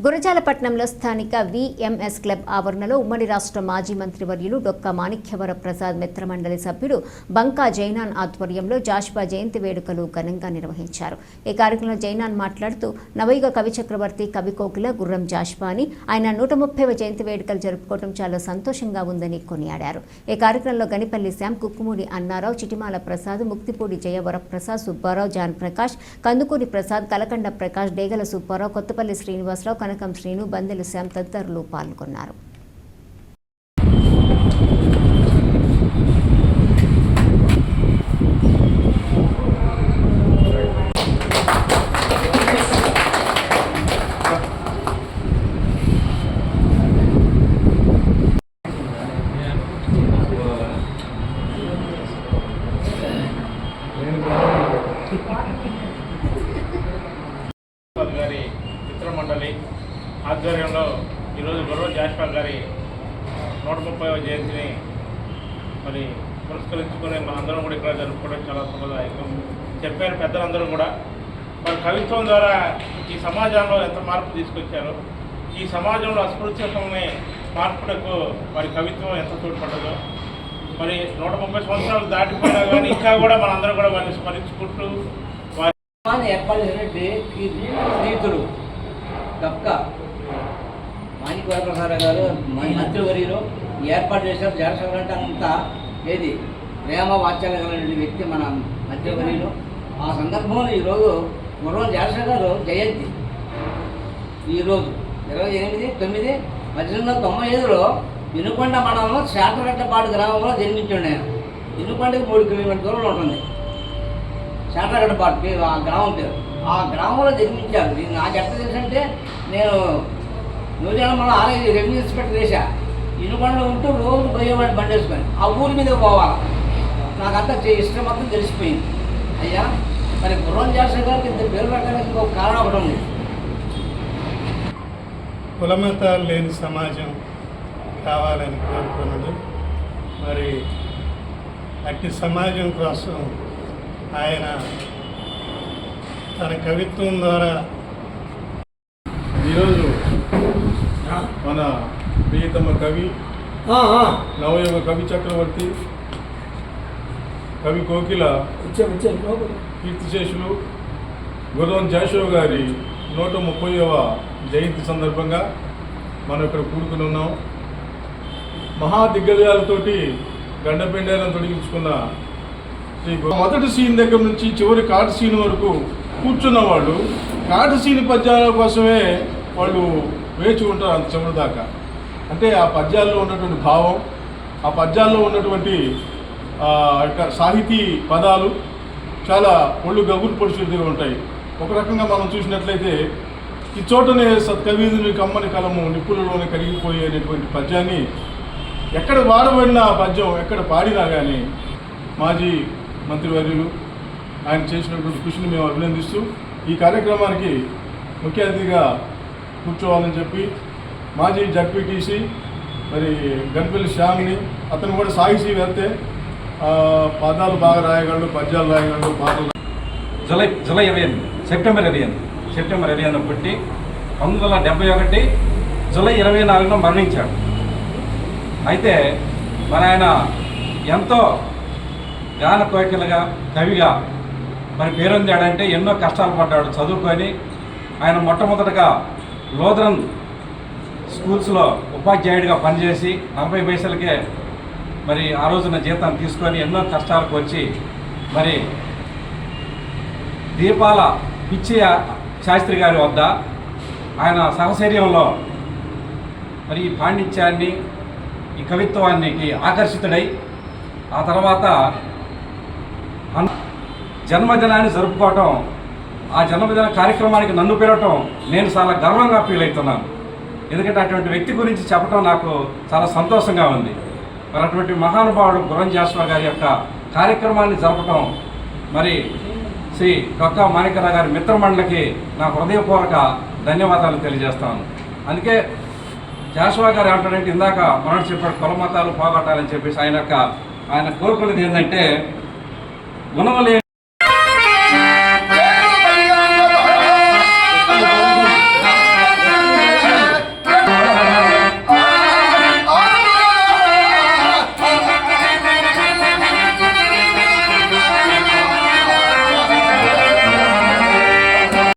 గురజాలపట్నంలో స్థానిక VMS club ఆవరణలో ఉమ్మడి రాష్ట్ర మాజీ మంత్రివర్యులు డొక్కా మాణిక్యవర ప్రసాద్ మిత్రమండలి సభ్యుడు బంకా జైనాన్ ఆధ్వర్యంలో జాషువా జయంతి వేడుకలు ఘనంగా నిర్వహించారు. ఈ కార్యక్రమంలో జైనాన్ మాట్లాడుతూ నవయుగ కవి చక్రవర్తి కవి కోకిల గుర్రం జాషువా అని ఆయన 130వ జయంతి వేడుకలు జరుపుకోవడం చాలా సంతోషంగా ఉందని కొనియాడారు. ఈ కార్యక్రమంలో గనిపల్లి శ్యామ్, కుక్కుమూడి అన్నారావు, చిటిమాల ప్రసాద్, ముక్తిపూడి జయవర ప్రసాద్, సుబ్బారావు, జాన్ ప్రకాష్, కందుకూరి ప్రసాద్, కలకండ ప్రకాష్, డేగల సుబ్బారావు, కొత్తపల్లి శ్రీనివాసరావు, కనకం శ్రీను, బందెలు శ్యామ్ తదితరులు పాల్గొన్నారు. గారి మిత్రమండలి ఆధ్వర్యంలో ఈరోజు గుర్రం జాషువా గారి 130వ జయంతిని మరి పురస్కరించుకొని మనందరం కూడా ఇక్కడ జరుపుకోవడం చాలా శుభదాయకం. చెప్పారు పెద్దలందరూ కూడా మరి కవిత్వం ద్వారా ఈ సమాజంలో ఎంత మార్పు తీసుకొచ్చారో, ఈ సమాజంలో అస్పృశ్యతని మార్పులకు మరి కవిత్వం ఎంత తోడ్పడ్డదో, మరి 130 సంవత్సరాలు దాటిపోయినా కానీ ఇంకా కూడా మనందరం కూడా వారిని స్మరించుకుంటూ ఏర్పాటు చేసినట్టు స్నేహితుడు డొక్కా మాణిక్యవర ప్రసాద్ గారు మంత్రివర్యులు ఏర్పాటు చేశారు. జాషువా అంటే అంతా ఏది ప్రేమ వాత్సల్యం కలిగిన వ్యక్తి మన మంత్రివర్యులు. ఆ సందర్భంలో ఈరోజు గుర్రం జాషువా గారు జయంతి ఈరోజు 28/9/1895లో వినుకొండ మండలంలో శాటరగట్టపాడు గ్రామంలో జన్మించాడు. నేను వినుకొండకి 3 కిలోమీటర్ల దూరంలో ఉంటుంది శాటరగట్టపాడు పేరు, ఆ గ్రామం పేరు. ఆ గ్రామంలో జన్మించారు. నాకు ఎట్లా తెలుసంటే, నేను నూజాల మన ఆలయ రెవెన్యూ ఇన్స్పెక్టర్ వేసా. వినుకొండలో ఉంటూ రోజు పోయేవాడిని బండి వేసుకొని ఆ ఊరి మీద పోవాలి. నాకంతా ఇష్టం మొత్తం తెలిసిపోయింది. అయ్యా మరి గుర్రం జాషువా గారికి ఇంత పేరు పెట్టడానికి ఇంకొక కారణం ఒకటి ఉంది. కులమతాలు లేని సమాజం కావాలని కోరుకున్నాడు. మరి అట్టి సమాజం కోసం ఆయన తన కవిత్వం ద్వారా ఈరోజు మన ప్రియతమ కవి, నవయుగ కవి చక్రవర్తి, కవి కోకిల కీర్తిశేషులు గుర్రం జాషువా గారి 130వ జయంతి సందర్భంగా మనం ఇక్కడ కూడుకుని ఉన్నాం. మహా దిగ్గజాలతోటి గండపెండాలను తొలగించుకున్న మొదటి సీన్ దగ్గర నుంచి చివరి కాటు సీన్ వరకు కూర్చున్న వాళ్ళు కాటు సీన్ పద్యాల కోసమే వాళ్ళు వేచి ఉంటారు అంత చివరి దాకా. అంటే ఆ పద్యాల్లో ఉన్నటువంటి భావం, ఆ పద్యాల్లో ఉన్నటువంటి సాహితీ పదాలు చాలా ఒళ్ళు గగురు పొడిచేదిగా ఉంటాయి. ఒక రకంగా మనం చూసినట్లయితే ఈ చోటనే సత్కవీధుని కమ్మని కలము నిప్పులలోనే కరిగిపోయేటువంటి పద్యాన్ని ఎక్కడ వాడబడిన పద్యం ఎక్కడ పాడినా కానీ మాజీ మంత్రివర్యులు ఆయన చేసినటువంటి కృషిని మేము అభినందిస్తూ ఈ కార్యక్రమానికి ముఖ్య అతిథిగా కూర్చోవాలని చెప్పి మాజీ జడ్పీటీసీ మరి గనిపల్లి శ్యామ్ని, అతను కూడా సాహితీ వేత్తే, పదాలు బాగా రాయగలడు, పద్యాలు రాయగలడు, పాటలు. జూలై 28 సెప్టెంబర్ 28 పుట్టి 1971 జూలై 24న మరణించాడు. అయితే మరి ఆయన ఎంతో గాన కోకిలగా కవిగా మరి పేరొందాడంటే ఎన్నో కష్టాలు పడ్డాడు చదువుకొని. ఆయన మొట్టమొదటగా లోదరన్ స్కూల్స్లో ఉపాధ్యాయుడిగా పనిచేసి 40 పైసలకే మరి ఆ రోజున జీతం తీసుకొని ఎన్నో కష్టాలకు వచ్చి మరి దీపాల పిచ్చయ్య శాస్త్రి గారి వద్ద ఆయన సహచర్యంలో మరి ఈ పాండిత్యాన్ని, ఈ కవిత్వానికి ఆకర్షితుడై ఆ తర్వాత జన్మదినాన్ని జరుపుకోవటం, ఆ జన్మదిన కార్యక్రమానికి నన్ను పిలవటం నేను చాలా గర్వంగా ఫీల్ అవుతున్నాను. ఎందుకంటే అటువంటి వ్యక్తి గురించి చెప్పడం నాకు చాలా సంతోషంగా ఉంది. మరి అటువంటి మహానుభావుడు గుర్రం జాషువా గారి యొక్క కార్యక్రమాన్ని జరపటం మరి శ్రీ డొక్కా మాణిక్యవర గారి మిత్రమండలికి నా హృదయపూర్వక ధన్యవాదాలు తెలియజేస్తాను. అందుకే జాషువా గారు ఏమంటాడంటే, ఇందాక మనోడు చెప్పాడు కుల మతాలు పోగొట్టాలని చెప్పేసి ఆయన కోరుకునేది ఏంటంటే గుణములే